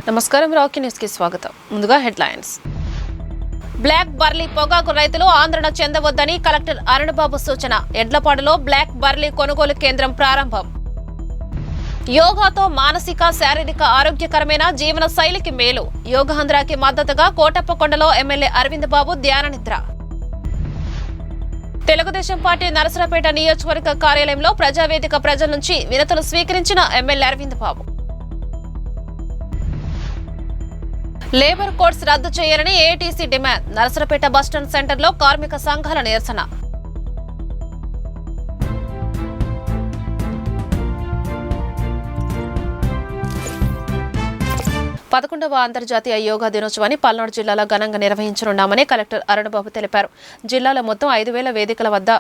నమస్కారం, Rocky news కి స్వాగతం. ముందుగా హెడ్లైన్స్. బ్లాక్ బర్లీ పొగాకు రైతులు ఆందోళన చెందవద్దని కలెక్టర్ అరుణబాబు సూచన. ఎడ్లపాడులో బ్లాక్ బర్లీ కొనుగోలు కేంద్రం ప్రారంభం. యోగాతో మానసిక శారీరక ఆరోగ్యకరమైన జీవన శైలికి మేలు. యోగాంధ్రాకి మద్దతుగా కోటప్పకొండలో ఎమ్మెల్యే అరవింద్ బాబు ధ్యాన నిద్ర. తెలుగుదేశం పార్టీ నరసరావుపేట నియోజకవర్గ కార్యాలయంలో ప్రజావేదిక ప్రజల నుంచి వినతులు స్వీకరించిన ఎమ్మెల్యే అరవింద్ బాబు. లేబర్ కోడ్స్ రద్దు చేయాలని ఏఐటీసీ డిమాండ్. నరసరావుపేట బస్టాండ్ సెంటర్లో కార్మిక సంఘాల నిరసన. 11వ అంతర్జాతీయ యోగా దినోత్సవాన్ని పల్నాడు జిల్లాలో ఘనంగా నిర్వహించనున్నామని కలెక్టర్ అరుణబాబు తెలిపారు. జిల్లాలో మొత్తం 5,000 వేదికల వద్ద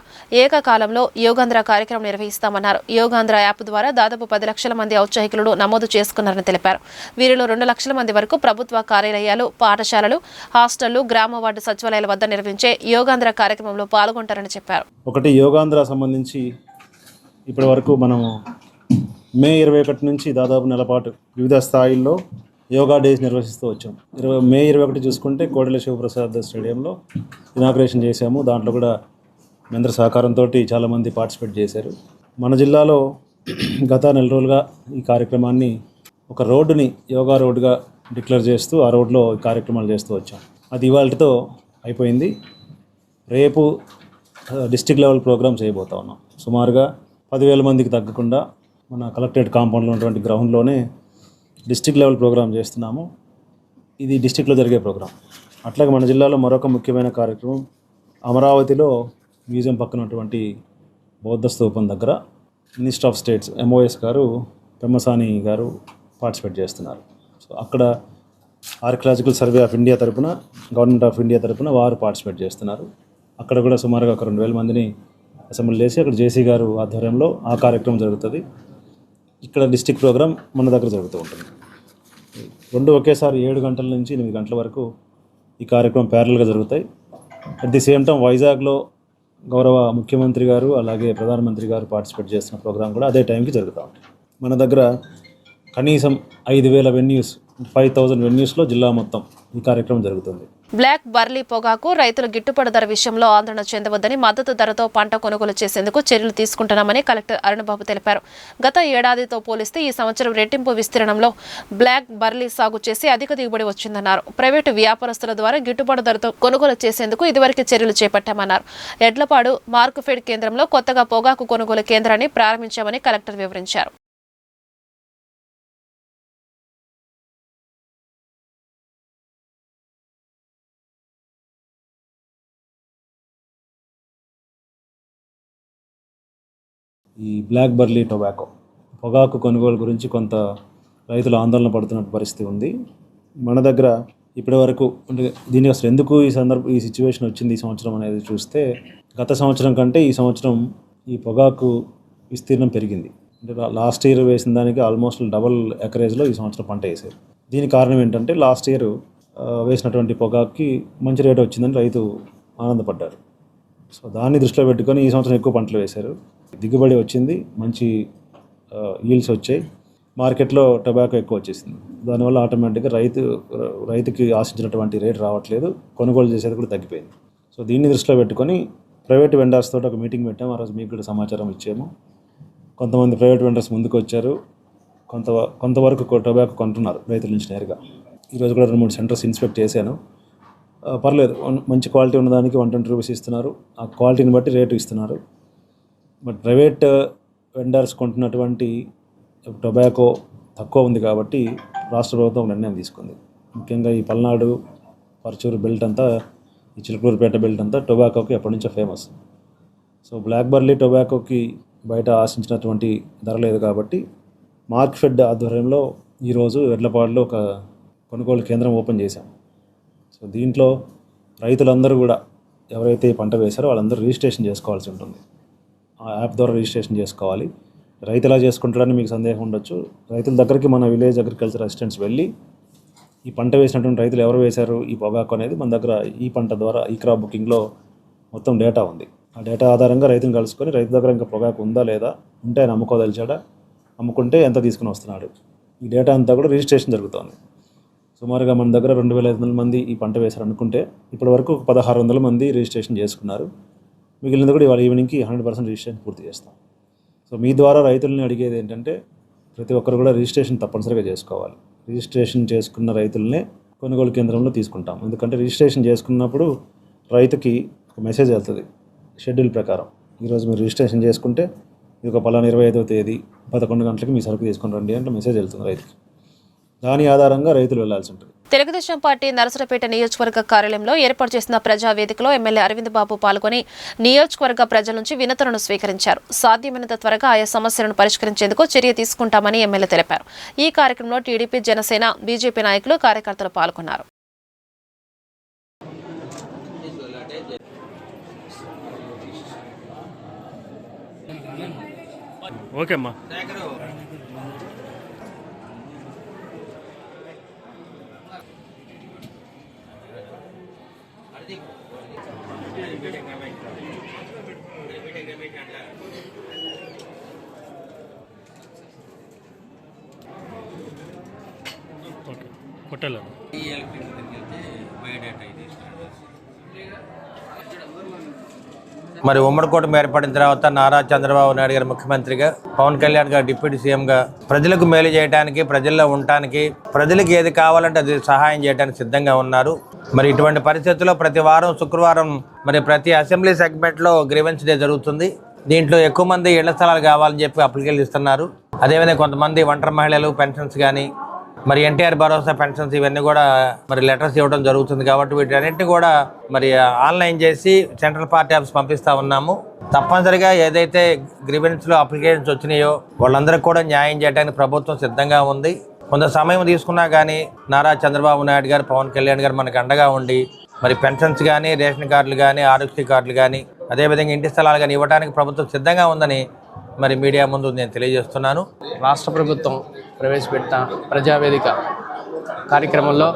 ఏకకాలంలో యోగాంధ్ర కార్యక్రమం నిర్వహిస్తామన్నారు. యోగాంధ్ర యాప్ ద్వారా దాదాపు 10 లక్షల మంది ఔత్సాహికులు నమోదు చేసుకున్నారని తెలిపారు. వీరిలో 2 లక్షల మంది వరకు ప్రభుత్వ కార్యాలయాలు, పాఠశాలలు, హాస్టళ్లు, గ్రామ వార్డు సచివాలయాల వద్ద నిర్వహించే యోగాంధ్ర కార్యక్రమంలో పాల్గొంటారని చెప్పారు. ఒకటి యోగాంధ్ర సంబంధించి ఇప్పటి వరకు మనము మే 21 నుంచి దాదాపు నెల పాటు వివిధ స్థాయిల్లో యోగా డేస్ నిర్వహిస్తూ వచ్చాం. మే 21 చూసుకుంటే కోడెల శివప్రసాద్ స్టేడియంలో ఇనాగ్రేషన్ చేశాము. దాంట్లో కూడా మీ అందరి సహకారంతో చాలామంది పార్టిసిపేట్ చేశారు. మన జిల్లాలో గత నెల రోజులుగా ఈ కార్యక్రమాన్ని ఒక రోడ్డుని యోగా రోడ్డుగా డిక్లేర్ చేస్తూ ఆ రోడ్లో కార్యక్రమాలు చేస్తూ వచ్చాం. అది ఇవాళతో అయిపోయింది. రేపు డిస్ట్రిక్ట్ లెవెల్ ప్రోగ్రామ్ చేయబోతా ఉన్నాం. సుమారుగా 10,000 మందికి తగ్గకుండా మన కలెక్టరేట్ కాంపౌండ్లో ఉన్నటువంటి గ్రౌండ్లోనే డిస్ట్రిక్ట్ లెవెల్ ప్రోగ్రామ్ చేస్తున్నాము. ఇది డిస్ట్రిక్ట్లో జరిగే ప్రోగ్రాం. అట్లాగే మన జిల్లాలో మరొక ముఖ్యమైన కార్యక్రమం అమరావతిలో మ్యూజియం పక్కన ఉన్నటువంటి బౌద్ధ స్తూపం దగ్గర మినిస్టర్ ఆఫ్ స్టేట్స్ MOS గారు, పెమ్మసాని గారు పార్టిసిపేట్ చేస్తున్నారు. సో అక్కడ ఆర్కియలాజికల్ సర్వే ఆఫ్ ఇండియా తరపున, గవర్నమెంట్ ఆఫ్ ఇండియా తరపున వారు పార్టిసిపేట్ చేస్తున్నారు. అక్కడ కూడా సుమారుగా ఒక 2,000 మందిని అసెంబ్లీ చేసి అక్కడ జేసీ గారు ఆధ్వర్యంలో ఆ కార్యక్రమం జరుగుతుంది. ఇక్కడ డిస్ట్రిక్ట్ ప్రోగ్రామ్ మన దగ్గర జరుగుతూ ఉంటుంది. 2 ఒకేసారి 7 గంటల నుంచి 8 గంటల వరకు ఈ కార్యక్రమం ప్యారల్గా జరుగుతాయి. అట్ ది సేమ్ టైం వైజాగ్లో గౌరవ ముఖ్యమంత్రి గారు అలాగే ప్రధానమంత్రి గారు పార్టిసిపేట్ చేస్తున్న ప్రోగ్రాం కూడా అదే టైంకి జరుగుతూ ఉంటాయి. మన దగ్గర కనీసం 5,000 వెన్యూస్, 5,000 వెన్యూస్లో జిల్లా మొత్తం ఈ కార్యక్రమం జరుగుతుంది. బ్లాక్ బర్లీ పొగాకు రైతులు గిట్టుబాటు ధర విషయంలో ఆందోళన చెందవద్దని, మద్దతు ధరతో పంట కొనుగోలు చేసేందుకు చర్యలు తీసుకుంటున్నామని కలెక్టర్ అరుణబాబు తెలిపారు. గత ఏడాదితో పోలిస్తే ఈ సంవత్సరం రెట్టింపు విస్తీర్ణంలో బ్లాక్ బర్లీ సాగు చేసి అధిక దిగుబడి వచ్చిందన్నారు. ప్రైవేటు వ్యాపారస్తుల ద్వారా గిట్టుబాటు ధరతో కొనుగోలు చేసేందుకు ఇదివరకే చర్యలు చేపట్టామన్నారు. ఎడ్లపాడు మార్కుఫెడ్ కేంద్రంలో కొత్తగా పొగాకు కొనుగోలు కేంద్రాన్ని ప్రారంభించామని కలెక్టర్ వివరించారు. ఈ బ్లాక్ బర్లీ పొగాకు కొనుగోలు గురించి కొంత రైతులు ఆందోళన పడుతున్న పరిస్థితి ఉంది. మన దగ్గర ఇప్పటి వరకు అంటే దీనికి అసలు ఎందుకు ఈ సిచ్యువేషన్ వచ్చింది ఈ సంవత్సరం అనేది చూస్తే, గత సంవత్సరం కంటే ఈ సంవత్సరం ఈ పొగాకు విస్తీర్ణం పెరిగింది. అంటే లాస్ట్ ఇయర్ వేసిన దానికి ఆల్మోస్ట్ డబల్ ఎకరేజ్లో ఈ సంవత్సరం పంట వేసారు. దీనికి కారణం ఏంటంటే లాస్ట్ ఇయర్ వేసినటువంటి పొగాకుకి మంచి రేటు వచ్చిందని రైతు ఆనందపడ్డారు. సో దాన్ని దృష్టిలో పెట్టుకొని ఈ సంవత్సరం ఎక్కువ పంటలు వేశారు. దిగుబడి వచ్చింది, మంచి ఈల్డ్స్ వచ్చాయి, మార్కెట్లో టొబాకో ఎక్కువ వచ్చేసింది. దానివల్ల ఆటోమేటిక్గా రైతుకి ఆశించినటువంటి రేట్ రావట్లేదు, కొనుగోలు చేసేది కూడా తగ్గిపోయింది. సో దీన్ని దృష్టిలో పెట్టుకొని ప్రైవేట్ వెండర్స్ తోటి ఒక మీటింగ్ పెట్టాము. ఆ రోజు మీకు కూడా సమాచారం ఇచ్చాము. కొంతమంది ప్రైవేట్ వెండర్స్ ముందుకు వచ్చారు, కొంతవరకు టొబాకో కొంటున్నారు రైతుల నుంచి నేరుగా. ఈరోజు కూడా 2-3 సెంటర్స్ ఇన్స్పెక్ట్ చేశాను. పర్లేదు, మంచి క్వాలిటీ ఉన్నదానికి 120 రూపీస్ ఇస్తున్నారు. ఆ క్వాలిటీని బట్టి రేటు ఇస్తున్నారు. బట్ ప్రైవేట్ వెండర్స్ కొంటున్నటువంటి టొబాకో తక్కువ ఉంది కాబట్టి రాష్ట్ర ప్రభుత్వం నిర్ణయం తీసుకుంది. ముఖ్యంగా ఈ పల్నాడు, పరచూరు బెల్ట్ అంతా, ఈ చిలుకూరుపేట బెల్ట్ అంతా టొబాకోకి ఎప్పటి నుంచో ఫేమస్. సో బ్లాక్ బర్లీ టొబాకోకి బయట ఆశించినటువంటి ధర లేదు కాబట్టి మార్క్ఫెడ్ ఆధ్వర్యంలో ఈరోజు ఎడ్లపాడులో ఒక కొనుగోలు కేంద్రం ఓపెన్ చేశాం. సో దీంట్లో రైతులందరూ కూడా ఎవరైతే పంట వేశారో వాళ్ళందరూ రిజిస్ట్రేషన్ చేసుకోవాల్సి ఉంటుంది. ఆ యాప్ ద్వారా రిజిస్ట్రేషన్ చేసుకోవాలి. రైతు ఎలా చేసుకుంటాడని మీకు సందేహం ఉండొచ్చు. రైతుల దగ్గరికి మన విలేజ్ అగ్రికల్చర్ అసిస్టెంట్స్ వెళ్ళి ఈ పంట వేసినటువంటి రైతులు ఎవరు వేశారు ఈ పొగాకు అనేది మన దగ్గర ఈ పంట ద్వారా ఈ క్రాప్ బుకింగ్లో మొత్తం డేటా ఉంది. ఆ డేటా ఆధారంగా రైతుని కలుసుకొని రైతు దగ్గర ఇంకా పొగాకు ఉందా లేదా, ఉంటే ఆయన అమ్ముకోదలిచాడా, అమ్ముకుంటే ఎంత తీసుకుని వస్తున్నాడు, ఈ డేటా అంతా కూడా రిజిస్ట్రేషన్ జరుగుతుంది. సుమారుగా మన దగ్గర 2,500 మంది ఈ పంట వేశారు అనుకుంటే ఇప్పటి వరకు 1,600 మంది రిజిస్ట్రేషన్ చేసుకున్నారు. మిగిలినది కూడా ఇవాళ ఈవినింగ్కి 100% రిజిస్ట్రేషన్ పూర్తి చేస్తాం. సో మీ ద్వారా రైతుల్ని అడిగేది ఏంటంటే ప్రతి ఒక్కరు కూడా రిజిస్ట్రేషన్ తప్పనిసరిగా చేసుకోవాలి. రిజిస్ట్రేషన్ చేసుకున్న రైతులనే కొనుగోలు కేంద్రంలో తీసుకుంటాం. ఎందుకంటే రిజిస్ట్రేషన్ చేసుకున్నప్పుడు రైతుకి ఒక మెసేజ్ వెళ్తుంది షెడ్యూల్ ప్రకారం. ఈరోజు మీరు రిజిస్ట్రేషన్ చేసుకుంటే ఇది ఒక పలానా 25వ తేదీ 11 గంటలకి మీ సరుకు తీసుకొని రండి అంటే మెసేజ్ వెళ్తుంది రైతుకి. దాని ఆధారంగా రైతులు వెళ్లాల్సి ఉంటుంది. తెలుగుదేశం పార్టీ నరసరావుపేట నియోజకవర్గ కార్యాలయంలో ఏర్పాటు చేసిన ప్రజా వేదికలో ఎమ్మెల్యే అరవింద్ బాబు పాల్గొని నియోజకవర్గ ప్రజల నుంచి వినతులను స్వీకరించారు. సాధ్యమైనంత త్వరగా ఆయా సమస్యలను పరిష్కరించేందుకు చర్య తీసుకుంటామని ఎమ్మెల్యే తెలిపారు. ఈ కార్యక్రమంలో టీడీపీ, జనసేన, బీజేపీ నాయకులు, కార్యకర్తలు పాల్గొన్నారు. ఓకే అమ్మా. ఓకే హోటల్ మరి ఉమ్మడి కూటమి ఏర్పడిన తర్వాత నారా చంద్రబాబు నాయుడు గారు ముఖ్యమంత్రిగా, పవన్ కళ్యాణ్ గారు డిప్యూటీ సీఎంగా ప్రజలకు మేలు చేయడానికి, ప్రజల్లో ఉండటానికి, ప్రజలకు ఏది కావాలంటే అది సహాయం చేయడానికి సిద్ధంగా ఉన్నారు. మరి ఇటువంటి పరిస్థితుల్లో ప్రతి వారం శుక్రవారం మరి ప్రతి అసెంబ్లీ సెగ్మెంట్లో గ్రీవెన్స్ డే జరుగుతుంది. దీంట్లో ఎక్కువ మంది ఇళ్ల స్థలాలు కావాలని చెప్పి అప్లికేషన్లు ఇస్తున్నారు. అదేవిధంగా కొంతమంది ఒంటరి మహిళలు పెన్షన్స్ కానీ, మరి ఎన్టీఆర్ భరోసా పెన్షన్స్ ఇవన్నీ కూడా మరి లెటర్స్ ఇవ్వడం జరుగుతుంది. కాబట్టి వీటన్నిటిని కూడా మరి ఆన్లైన్ చేసి సెంట్రల్ పార్టీ ఆఫీస్ పంపిస్తూ ఉన్నాము. తప్పనిసరిగా ఏదైతే గ్రీవెన్స్లో అప్లికేషన్స్ వచ్చినాయో వాళ్ళందరికీ కూడా న్యాయం చేయడానికి ప్రభుత్వం సిద్ధంగా ఉంది. కొంత సమయం తీసుకున్నా కానీ నారా చంద్రబాబు నాయుడు గారు, పవన్ కళ్యాణ్ గారు మనకు అండగా ఉండి మరి పెన్షన్స్ కానీ, రేషన్ కార్డులు కానీ, ఆరోగ్య కార్డులు కానీ, అదేవిధంగా ఇంటి స్థలాలు కానీ ఇవ్వడానికి ప్రభుత్వం సిద్ధంగా ఉందని మరి మీడియా ముందు నేను తెలియజేస్తున్నాను. రాష్ట్ర ప్రభుత్వం ప్రవేశపెట్టిన ప్రజావేదిక కార్యక్రమంలో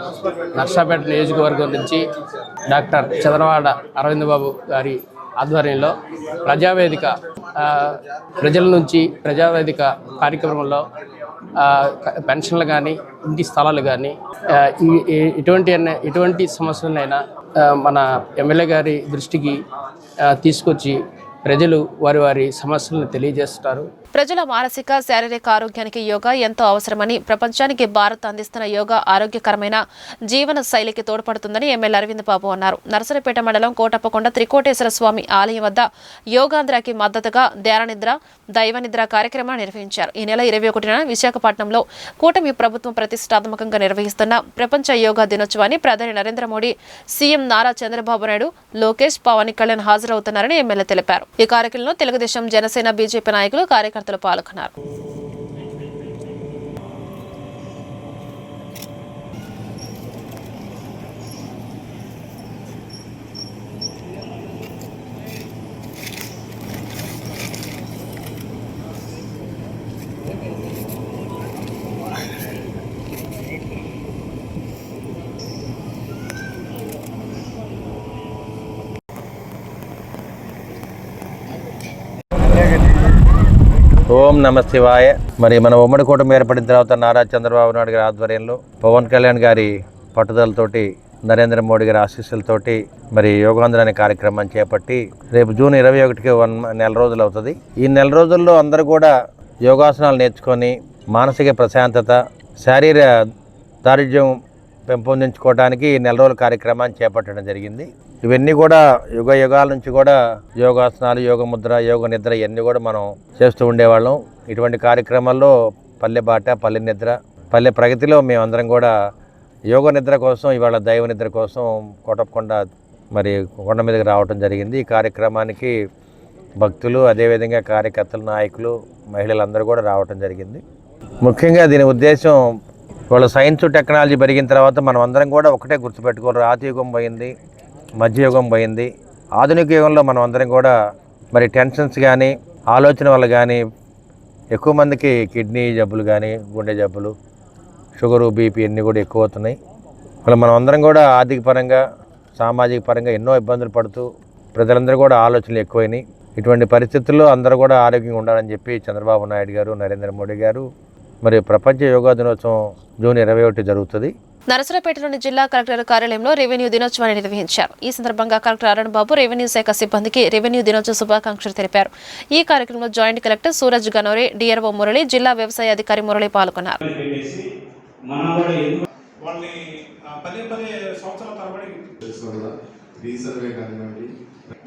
నర్సాపేట నియోజకవర్గం నుంచి డాక్టర్ చంద్రవాడ అరవింద్ బాబు గారి ఆధ్వర్యంలో ప్రజావేదిక ప్రజల నుంచి ప్రజావేదిక కార్యక్రమంలో పెన్షన్లు కానీ, ఇంటి స్థలాలు కానీ, ఎటువంటి సమస్యలైనా మన ఎమ్మెల్యే గారి దృష్టికి తీసుకొచ్చి ప్రజలు వారి సమస్యలను తెలియజేస్తారు. ప్రజల మానసిక, శారీరక ఆరోగ్యానికి యోగా ఎంతో అవసరమని, ప్రపంచానికి భారత్ అందిస్తున్న యోగా ఆరోగ్యకరమైన జీవన శైలికి తోడ్పడుతుందని ఎమ్మెల్యే అరవింద్ బాబు అన్నారు. నరసరావుపేట మండలం కోటప్పకొండ త్రికోటేశ్వర స్వామి ఆలయం వద్ద యోగాంధ్రకి మద్దతుగా ధ్యాననిద్ర, దైవనిద్ర కార్యక్రమాన్ని నిర్వహించారు. ఈ నెల 21న విశాఖపట్నంలో కూటమి ప్రభుత్వం ప్రతిష్టాత్మకంగా నిర్వహిస్తున్న ప్రపంచ యోగా దినోత్సవాన్ని ప్రధాని నరేంద్ర మోడీ, సీఎం నారా చంద్రబాబు నాయుడు, లోకేష్, పవన్ కళ్యాణ్ హాజరవుతున్నారని ఎమ్మెల్యే తెలిపారు. ఈ కార్యక్రమంలో తెలుగుదేశం, జనసేన, బీజేపీ నాయకులు, కార్యకర్తలు పాల్గొన్నారు. ఓం నమ శివాయ. మరి మన ఉమ్మడి కూటమి ఏర్పడిన తర్వాత నారా చంద్రబాబు నాయుడు గారి ఆధ్వర్యంలో, పవన్ కళ్యాణ్ గారి పట్టుదలతోటి, నరేంద్ర మోడీ గారి ఆశీస్సులతోటి మరి యోగాంధ్ర అనే కార్యక్రమాన్ని చేపట్టి రేపు జూన్ 21కి నెల రోజులు అవుతుంది. ఈ నెల రోజుల్లో అందరూ కూడా యోగాసనాలు నేర్చుకొని మానసిక ప్రశాంతత, శారీర దారిద్ర్యం పెంపొందించుకోవడానికి ఈ నెల రోజుల కార్యక్రమాన్ని చేపట్టడం జరిగింది. ఇవన్నీ కూడా యుగాల నుంచి కూడా యోగాసనాలు, యోగ ముద్ర, యోగ నిద్ర ఇవన్నీ కూడా మనం చేస్తూ ఉండేవాళ్ళం. ఇటువంటి కార్యక్రమాల్లో పల్లె బాట, పల్లె నిద్ర, పల్లె ప్రగతిలో మేమందరం కూడా యోగ నిద్ర కోసం, ఇవాళ దైవ నిద్ర కోసం కోటప్పకొండ మరి కొండ మీదకి రావడం జరిగింది. ఈ కార్యక్రమానికి భక్తులు, అదేవిధంగా కార్యకర్తలు, నాయకులు, మహిళలందరూ కూడా రావడం జరిగింది. ముఖ్యంగా దీని ఉద్దేశం, వాళ్ళ సైన్స్ టెక్నాలజీ పెరిగిన తర్వాత మనం అందరం కూడా ఒకటే గుర్తుపెట్టుకోవాలి. రాతి యుగం పోయింది, మధ్యయుగం పోయింది. ఆధునిక యుగంలో మనం అందరం కూడా మరి టెన్షన్స్ కానీ, ఆలోచన వల్ల కానీ ఎక్కువ మందికి కిడ్నీ జబ్బులు కానీ, గుండె జబ్బులు, షుగరు, బీపీ అన్నీ కూడా ఎక్కువ అవుతున్నాయి. మనం అందరం కూడా ఆర్థిక పరంగా, సామాజిక పరంగా ఎన్నో ఇబ్బందులు పడుతూ ప్రజలందరూ కూడా ఆలోచనలు ఎక్కువైనాయి. ఇటువంటి పరిస్థితుల్లో అందరూ కూడా ఆరోగ్యంగా ఉండాలని చెప్పి చంద్రబాబు నాయుడు గారు, నరేంద్ర మోడీ గారు మరి ప్రపంచ యోగా దినోత్సవం జూన్ 21 జరుగుతుంది. నరసరావుపేటలోని జిల్లా కలెక్టర్ కార్యాలయంలో రెవెన్యూ దినోత్సవాన్ని నిర్వహించారు. ఈ సందర్భంగా కలెక్టర్ అరుణ్ బాబు రెవెన్యూ శాఖ సిబ్బందికి రెవెన్యూ దినోత్సవ శుభాకాంక్షలు తెలిపారు. ఈ కార్యక్రమంలో joint collector Suraj Ganore, DRO Murali, జిల్లా వ్యవసాయ అధికారి మురళి పాల్గొన్నారు.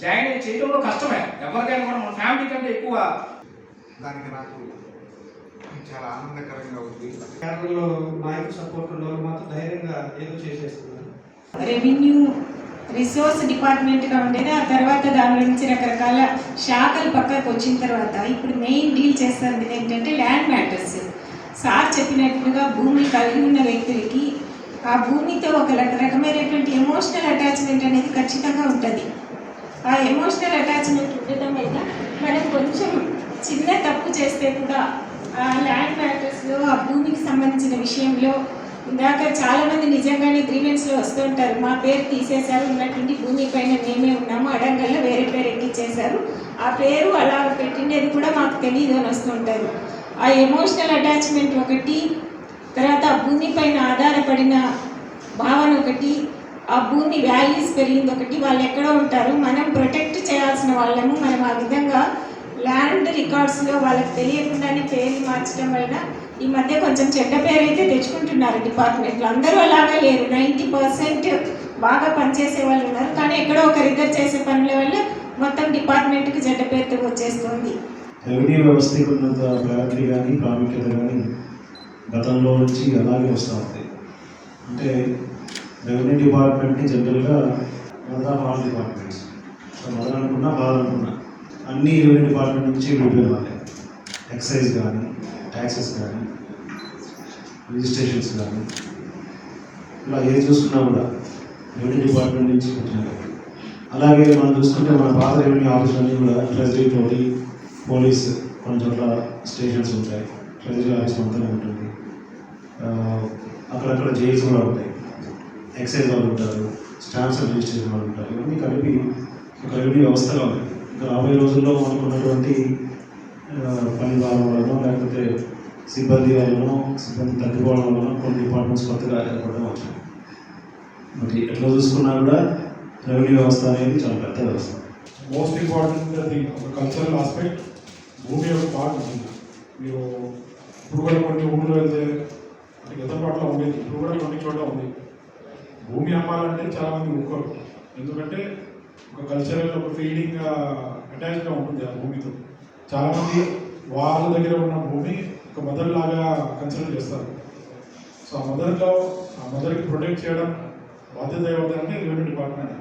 జాయిన్ చేయడంలో కష్టమే, ఎవరికైనా కూడా మన ఫ్యామిలీ కంటే ఎక్కువ. దానికి నాకు చాలా ఆనందకరంగా ఉంది. కేరళలో నాయకు సపోర్ట్ ఉన్న వాళ్ళు మాత్రం ధైర్యంగా ఏదో చేసేస్తున్నారు. రెవెన్యూ రిసోర్స్ డిపార్ట్మెంట్గా ఉండేది. ఆ తర్వాత దాని నుంచి రకరకాల శాఖలు పక్కకు వచ్చిన తర్వాత ఇప్పుడు మెయిన్ డీల్ చేస్తుంది ఏంటంటే ల్యాండ్ మ్యాటర్స్. సార్ చెప్పినట్లుగా భూమి కలిగి ఉన్న వ్యక్తులకి ఆ భూమితో ఒక రకమైనటువంటి ఎమోషనల్ అటాచ్మెంట్ అనేది ఖచ్చితంగా ఉంటుంది. ఆ ఎమోషనల్ అటాచ్మెంట్ ఉండటం వల్ల మనం కొంచెం చిన్న తప్పు చేస్తే కూడా ఆ ల్యాండ్ మ్యాటర్స్లో ఆ భూమికి సంబంధించిన విషయంలో ఇందాక చాలామంది నిజంగానే గ్రీవెన్స్లో వస్తూ ఉంటారు. మా పేరు తీసేశారు, ఉన్నటువంటి భూమి పైన మేమే ఉన్నాము, అడంగల్లో వేరే పేరు ఎక్కించేశారు, ఆ పేరు అలా పెట్టిండేది కూడా మాకు తెలియదు అని వస్తూ ఉంటారు. ఆ ఎమోషనల్ అటాచ్మెంట్ ఒకటి, తర్వాత ఆ భూమి పైన ఆధారపడిన భావన ఒకటి, ఆ భూమి వాల్యూస్ పెరిగింది ఒకటి. వాళ్ళు ఎక్కడో ఉంటారు, మనం ప్రొటెక్ట్ చేయాల్సిన వాళ్ళము. మనం ఆ విధంగా ల్యాండ్ రికార్డ్స్లో వాళ్ళకి తెలియకుండానే పేర్లు మార్చడం వలన ఈ మధ్య కొంచెం చెడ్డ పేరు అయితే తెచ్చుకుంటున్నారు డిపార్ట్మెంట్లో. అందరూ అలాగా లేరు, 90% బాగా పనిచేసే వాళ్ళు ఉన్నారు. కానీ ఎక్కడో ఒకరిద్దరు చేసే పనుల వల్ల మొత్తం డిపార్ట్మెంట్కి చెడ్డ పేరుతో వచ్చేస్తుంది. రెవెన్యూ వ్యవస్థకి ఉన్నంత ప్రయారిటీ కానీ ప్రాముఖ్యత కానీ గతంలో నుంచి అలాగే వస్తూ ఉంది. అంటే రెవెన్యూ డిపార్ట్మెంట్ని జనరల్గా ఆల్ డిపార్ట్మెంట్స్ మొదలనుకున్నా బాగాలనుకున్నా అన్ని రెవెన్యూ డిపార్ట్మెంట్ నుంచి విడిపోవాలి. ఎక్సైజ్ కానీ, ట్యాక్సెస్ కానీ, రిజిస్ట్రేషన్స్ కానీ, ఇలా ఏది చూసుకున్నా కూడా రెవెన్యూ డిపార్ట్మెంట్ నుంచి పుట్టినారు. అలాగే మనం చూసుకుంటే మన పాత రెవెన్యూ ఆఫీసులన్నీ కూడా ట్రెజరీ తోటి, పోలీస్ కొన్ని చోట్ల స్టేషన్స్ ఉంటాయి, ట్రెజరీ ఆఫీస్ మొత్తం ఉంటుంది, అక్కడక్కడ జైల్స్ కూడా ఉంటాయి, ఎక్సైజ్ వాళ్ళు ఉంటారు, స్టాంప్స్ రిజిస్ట్రేషన్ వాళ్ళు ఉంటారు. ఇవన్నీ కలిపి ఒక రెవెన్యూ వ్యవస్థగా ఉంది. ఇంకా రాబోయే రోజుల్లో మనకు ఉన్నటువంటి పని భారం వలన లేకపోతే సిబ్బంది తగ్గిపోవడం వలన కొన్ని డిపార్ట్మెంట్స్ కొత్తగా ఏర్పడడం వచ్చింది. మరి ఎట్లా చూసుకున్నా కూడా రెవెన్యూ వ్యవస్థ అనేది చాలా పెద్ద వ్యవస్థ. మోస్ట్ ఇంపార్టెంట్ థింగ్ ఒక కల్చరల్ ఆస్పెక్ట్ భూమి యొక్క పార్ట్ ఉంటుంది. మీరు ఇప్పుడు కూడా కొన్ని ఊళ్ళో వెళ్తే అంటే గతంపాట్లో ఉండేది, ఇప్పుడు కూడా కొన్ని చోట్ల ఉంది. భూమి అమ్మాలంటే చాలామంది ఊరుకోరు, ఎందుకంటే ఒక కల్చరల్ ఒక ఫీలింగ్ అటాచ్గా ఉంటుంది ఆ భూమితో. చాలామంది వాళ్ళ దగ్గర ఉన్న భూమి ఒక మదర్ లాగా కన్సిడర్ చేస్తారు. సో ఆ మదర్కి ప్రొటెక్ట్ చేయడం బాధ్యత ఎవరిదంటే revenue department.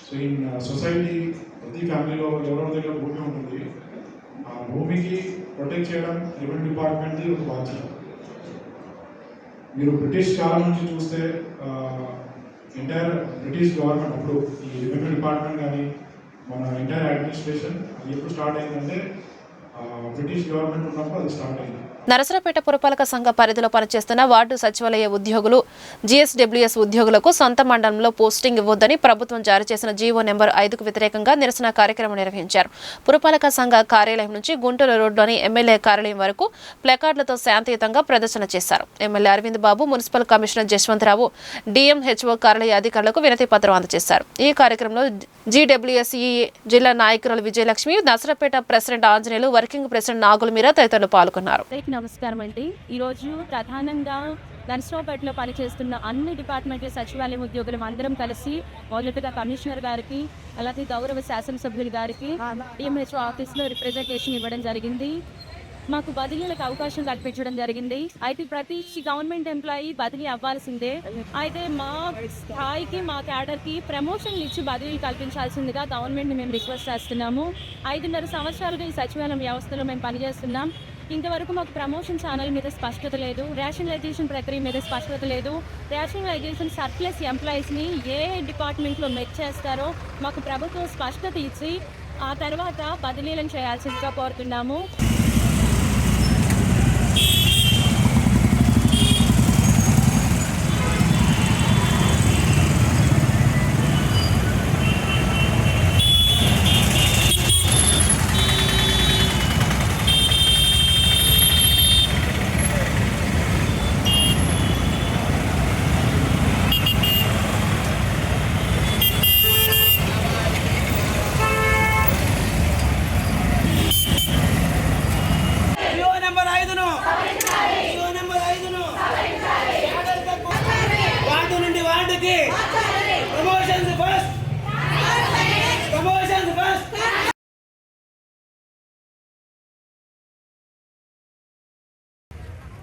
So in society ప్రతి ఫ్యామిలీలో ఎవరెవరి దగ్గర భూమి ఉంటుంది, ఆ భూమికి ప్రొటెక్ట్ చేయడం రెవెన్యూ డిపార్ట్మెంట్ది ఒక బాధ్యత. మీరు బ్రిటిష్ కాలం నుంచి చూస్తే ఎంటైర్ బ్రిటిష్ గవర్నమెంట్ అప్పుడు ఈ రెవెన్యూ డిపార్ట్మెంట్ కానీ మన ఎంటైర్ అడ్మినిస్ట్రేషన్ అది ఎప్పుడు స్టార్ట్ అయిందంటే బ్రిటిష్ గవర్నమెంట్ ఉన్నప్పుడు అది స్టార్ట్ అయింది. నరసరావుపేట పురపాలక సంఘ పరిధిలో పనిచేస్తున్న వార్డు సచివాలయ ఉద్యోగులు, జీఎస్డబ్ల్యూఎస్ ఉద్యోగులకు సొంత మండలంలో పోస్టింగ్ ఇవ్వొద్దని ప్రభుత్వం జారీ చేసిన జీవో నెంబర్ 5కు వ్యతిరేకంగా నిరసన కార్యక్రమం నిర్వహించారు. పురపాలక సంఘ కార్యాలయం నుంచి గుంటూరు రోడ్లోని ఎమ్మెల్యే కార్యాలయం వరకు ప్లకార్డులతో శాంతియుతంగా ప్రదర్శన చేశారు. ఎమ్మెల్యే అరవింద్ బాబు, మున్సిపల్ కమిషనర్ జశ్వంతరావు, డిఎంహెచ్ఓ కార్యాలయ అధికారులకు వినతి పత్రం అందజేశారు. ఈ కార్యక్రమంలో జీడబ్ల్యూఎస్ఈ జిల్లా నాయకురాలు Vijayalakshmi, Narasaraopet president Anjaneyulu, working president Nagula Meera తదితరులు పాల్గొన్నారు. నమస్కారం అండి. ఈరోజు ప్రధానంగా నరసరావుపేటలో పనిచేస్తున్న అన్ని డిపార్ట్మెంట్ల సచివాలయం ఉద్యోగులు అందరం కలిసి మొదటగా కమిషనర్ గారికి, అలాగే గౌరవ శాసనసభ్యులు గారికి డిఎంహెచ్ఓ ఆఫీస్లో రిప్రజెంటేషన్ ఇవ్వడం జరిగింది. మాకు బదిలీలకు అవకాశం కల్పించడం జరిగింది. అయితే ప్రతి గవర్నమెంట్ ఎంప్లాయీ బదిలీ అవ్వాల్సిందే. అయితే మా స్థాయికి, మా క్యాడర్కి ప్రమోషన్లు ఇచ్చి బదిలీలు కల్పించాల్సిందిగా గవర్నమెంట్ని మేము రిక్వెస్ట్ చేస్తున్నాము. 5.5 సంవత్సరాలుగా ఈ సచివాలయం వ్యవస్థలో మేము పనిచేస్తున్నాం. ఇంతవరకు మాకు ప్రమోషన్ ఛానల్ మీద స్పష్టత లేదు, రేషనలైజేషన్ ప్రక్రియ మీద స్పష్టత లేదు. రేషనలైజేషన్ సర్ప్లస్ ఎంప్లాయీస్ని ఏ డిపార్ట్మెంట్లో మెచ్ చేస్తారో మాకు ప్రభుత్వం స్పష్టత ఇచ్చి ఆ తర్వాత బదిలీలను చేయాల్సిందిగా కోరుతున్నాము.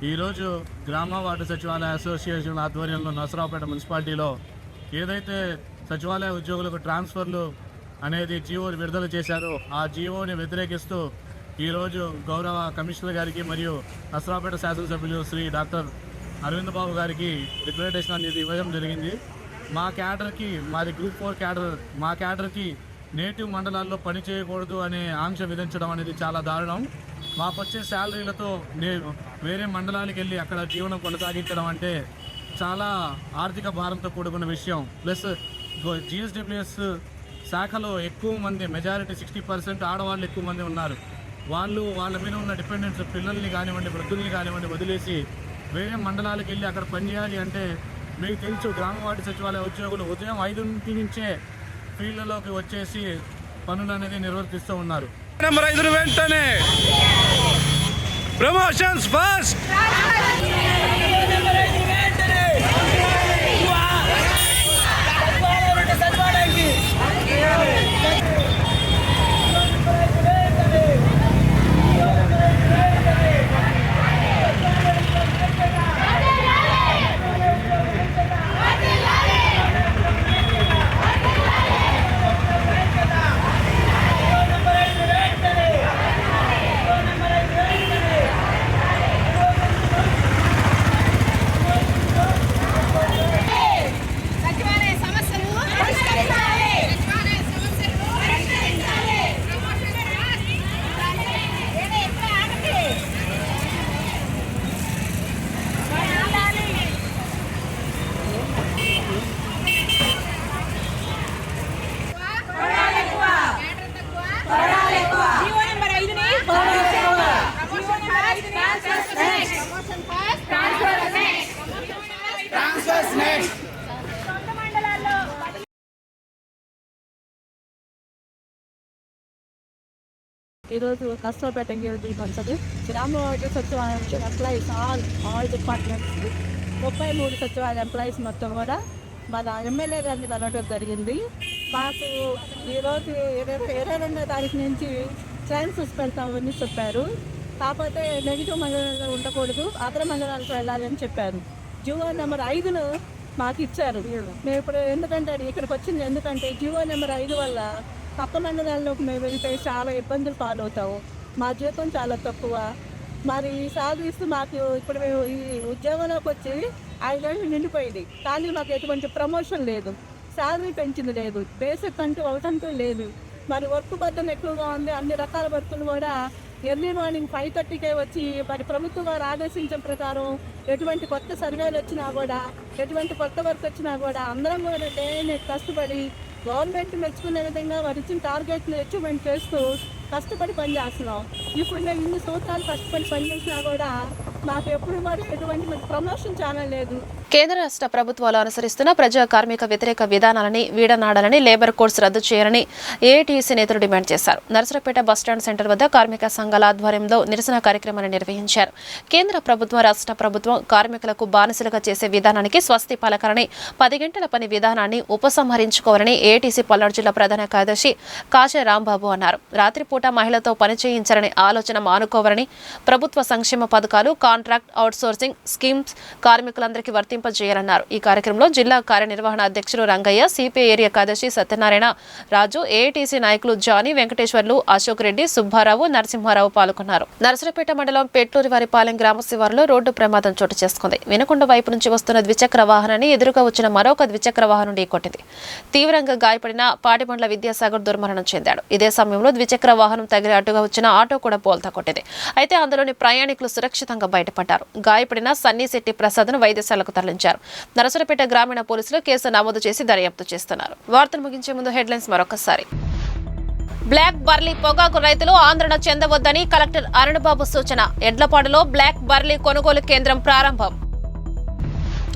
ఈరోజు గ్రామ వార్డు సచివాలయ అసోసియేషన్ ఆధ్వర్యంలో నరసరావుపేట మున్సిపాలిటీలో ఏదైతే సచివాలయ ఉద్యోగులకు ట్రాన్స్ఫర్లు అనేది జీవో విడుదల చేశారో ఆ జీవోని వ్యతిరేకిస్తూ ఈరోజు గౌరవ కమిషనర్ గారికి మరియు నరసరావుపేట శాసనసభ్యులు శ్రీ డాక్టర్ అరవింద్ బాబు గారికి రిప్రజెంటేషన్ అనేది ఇవ్వడం జరిగింది. మా క్యాడర్కి, మాది గ్రూప్ 4 క్యాడర్, మా క్యాడర్కి నేటివ్ మండలాల్లో పని చేయకూడదు అనే ఆంక్ష విధించడం అనేది చాలా దారుణం. మాకు వచ్చే శాలరీలతో వేరే మండలానికి వెళ్ళి అక్కడ జీవనం కొనసాగించడం అంటే చాలా ఆర్థిక భారంతో కూడుకున్న విషయం. ప్లస్ జిఎస్డబ్ల్యూఎస్ శాఖలో ఎక్కువ మంది, మెజారిటీ 60% ఆడవాళ్ళు ఎక్కువ మంది ఉన్నారు. వాళ్ళ మీద ఉన్న డిపెండెంట్స్, పిల్లల్ని కానివ్వండి, వృద్ధుల్ని కానివ్వండి వదిలేసి వేరే మండలాలకు వెళ్ళి అక్కడ పనిచేయాలి అంటే మీకు తెలుసు, గ్రామ వార్డు సచివాలయ ఉద్యోగులు ఉదయం 5 నుంచే ఫీల్డ్లోకి వచ్చేసి పనులు అనేది నిర్వర్తిస్తూ ఉన్నారు. నెంబర్ 5 వెంటనే ప్రమోషన్స్ ఫస్ట్. ఈరోజు నరసరావుపేట పంచది గ్రామ వార్డు సచివాలయం ఎంప్లాయీస్ ఆల్ డిపార్ట్మెంట్స్ 33 సచివాలయ ఎంప్లాయీస్ మొత్తం కూడా మన ఎమ్మెల్యే గారిని కలవడం జరిగింది. మాకు ఈరోజు 22వ తారీఖు నుంచి ట్రాన్స్ఫర్స్ పెడతామని చెప్పారు. కాకపోతే నెగిటివ్ మండలాల్లో ఉండకూడదు, అదర మండలాలకు వెళ్ళాలని చెప్పారు. జీవో నెంబర్ 5ను మాకు ఇచ్చారు. మేము ఇప్పుడు ఎందుకంటే ఇక్కడికి వచ్చింది ఎందుకంటే జీవో నెంబర్ 5 వల్ల పక్క మండలాల్లోకి మేము వెళ్తే చాలా ఇబ్బందులు పాలవుతాము. మా జీతం చాలా తక్కువ. మరి సాధిస్తూ మాకు ఇప్పుడు మేము ఈ ఉద్యోగంలోకి వచ్చి 5 ఏళ్ళు నిండిపోయింది, కానీ మాకు ఎటువంటి ప్రమోషన్ లేదు, శాలరీ పెంచింది లేదు, బేసిక్ అంటూ ఒకటంటూ లేదు. మరి వర్క్ బర్డన్ ఎక్కువగా ఉంది. అన్ని రకాల వర్కులు కూడా ఎర్లీ మార్నింగ్ 5:30కే వచ్చి మరి ప్రభుత్వం వారు ఆదేశించిన ప్రకారం ఎటువంటి కొత్త సర్వేలు వచ్చినా కూడా, ఎటువంటి కొత్త వర్క్ వచ్చినా కూడా అందరం కూడా కష్టపడి గవర్నమెంట్ మెచ్చుకునే విధంగా వారు ఇచ్చిన టార్గెట్ను అచీవ్మెంట్ చేస్తూ కష్టపడి పనిచేస్తున్నాం. ఇప్పుడు మేము ఇన్ని సంవత్సరాలు కష్టపడి పనిచేసినా కూడా మాకు ఎప్పుడు మరి ఎటువంటి ప్రమోషన్ ఛానల్ లేదు. కేంద్ర రాష్ట్ర ప్రభుత్వాలు అనుసరిస్తున్న ప్రజా కార్మిక వ్యతిరేక విధానాలని వీడనాడాలని, లేబర్ కోడ్స్ రద్దు చేయాలని ఏఐటీసీ నేతలు డిమాండ్ చేశారు. నరసరావుపేట బస్టాండ్ సెంటర్ వద్ద కార్మిక సంఘాల ఆధ్వర్యంలో నిరసన కార్యక్రమాన్ని నిర్వహించారు. కేంద్ర ప్రభుత్వం, రాష్ట్ర ప్రభుత్వం కార్మికులకు బానిసలుగా చేసే విధానానికి స్వస్తి పలకాలని, 10 గంటల పని విధానాన్ని ఉపసంహరించుకోవాలని ఏఐటీసీ పల్నాడు జిల్లా ప్రధాన కార్యదర్శి కాశే రాంబాబు అన్నారు. రాత్రిపూట మహిళతో పని చేయించాలనే ఆలోచన మానుకోవాలని, ప్రభుత్వ సంక్షేమ పథకాలు, కాంట్రాక్ట్ అవుట్సోర్సింగ్ స్కీమ్స్ కార్మికులందరికీ వర్తింపజేయాలన్నారు. ఈ కార్యక్రమంలో జిల్లా కార్యనిర్వహణ అధ్యక్షులు రంగయ్య, సిపిఐ ఏరియా కార్యదర్శి సత్యనారాయణ, రాజు, ఏఐటీసీ నాయకులు జానీ, వెంకటేశ్వర్లు, అశోక్ రెడ్డి, సుబ్బారావు, నరసింహారావు పాల్గొన్నారు. నరసరావుపేట మండలం పెట్లూరివారిపాలెం గ్రామ శివారులో రోడ్డు ప్రమాదం చోటు చేసుకుంది. వెనుకొండ వైపు నుంచి వస్తున్న ద్విచక్ర వాహనాన్ని ఎదురుగా వచ్చిన మరొక ద్విచక్ర వాహనం ఢీకొట్టింది. తీవ్రంగా గాయపడిన పాటిబండ్ల విద్యాసాగర్ దుర్మరణం చెందాడు. ఇదే సమయంలో ద్విచక్ర వాహనం తగిలి అడ్డుగా వచ్చిన ఆటో కూడా బోల్తా కొట్టింది. అయితే అందులోని ప్రయాణికులు సురక్షితంగా బయటపడ్డారు. గాయపడిన సన్నీశెట్టి ప్రసాద్ను వైద్యశాలకు తరలించారు. నరసరావుపేట గ్రామీణ పోలీసులు కేసు నమోదు చేసి దర్యాప్తు చేస్తున్నారు. వార్తలు ముగించే ముందు హెడ్లైన్స్ మరొకసారి. బ్లాక్ బర్లీ పొగాకు రైతులు ఆందోళన చెందవద్దని కలెక్టర్ అరుణబాబు సూచన. ఎడ్లపాడులో బ్లాక్ బర్లీ కొనుగోలు కేంద్రం ప్రారంభం.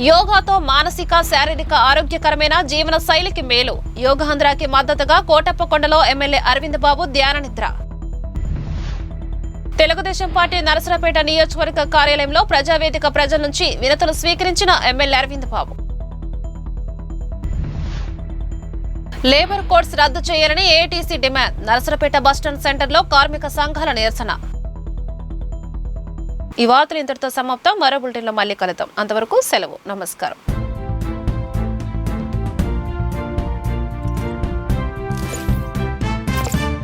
యోగాతో మానసిక, శారీరక ఆరోగ్యకరమైన జీవన శైలికి మేలు. యోగాంధ్రాకి మద్దతుగా కోటప్పకొండలో ఎమ్మెల్యే అరవింద్ బాబు ధ్యాన నిద్ర. తెలుగుదేశం పార్టీ నరసరావుపేట నియోజకవర్గ కార్యాలయంలో ప్రజావేదిక ప్రజల నుంచి వినతులు స్వీకరించిన ఎమ్మెల్యే అరవింద్ బాబు. లేబర్ కోడ్స్ రద్దు చేయాలని ఏఐటీసీ డిమాండ్. నరసరావుపేట బస్టాండ్ సెంటర్లో కార్మిక సంఘాల నిరసన. ఈ వార్తలు ఇంతటితో సమాప్తం. మరో బులెటిన్లో మళ్ళీ కలుద్దాం. అంతవరకు సెలవు. నమస్కారం.